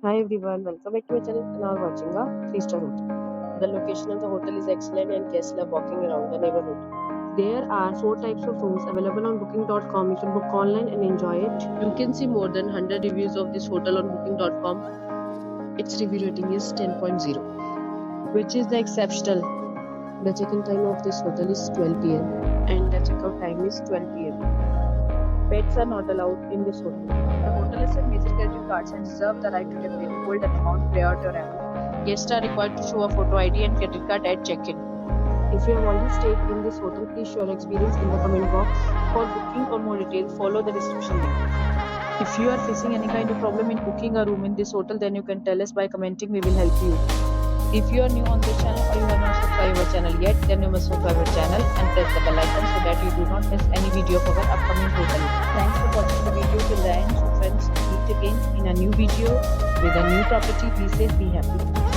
Hi everyone, welcome back to my channel and now watching a 3-star hotel. The location of the hotel is excellent and guests love walking around the neighborhood. There are 4 types of rooms available on booking.com. You can book online and enjoy it. You can see more than 100 reviews of this hotel on booking.com. Its review rating is 10.0, which is the exceptional. The check-in time of this hotel is 12 p.m. and the check-out time is 12 p.m. Pets are not allowed in this hotel. The hotel accepts major credit cards and reserves the right to temporarily hold an amount prior to arrival. Guests are required to show a photo ID and credit card at check-in. If you have already stayed in this hotel, please share your experience in the comment box. For booking or more details, follow the description link. If you are facing any kind of problem in booking a room in this hotel, then you can tell us by commenting. We will help you. If you are new on this channel or you have not subscribed our channel yet, then you must subscribe our channel and press the bell icon so that you do not miss any video of our upcoming hotel. Thanks for watching the video till the end. So friends, meet again in a new video with a new property. Be safe, be happy.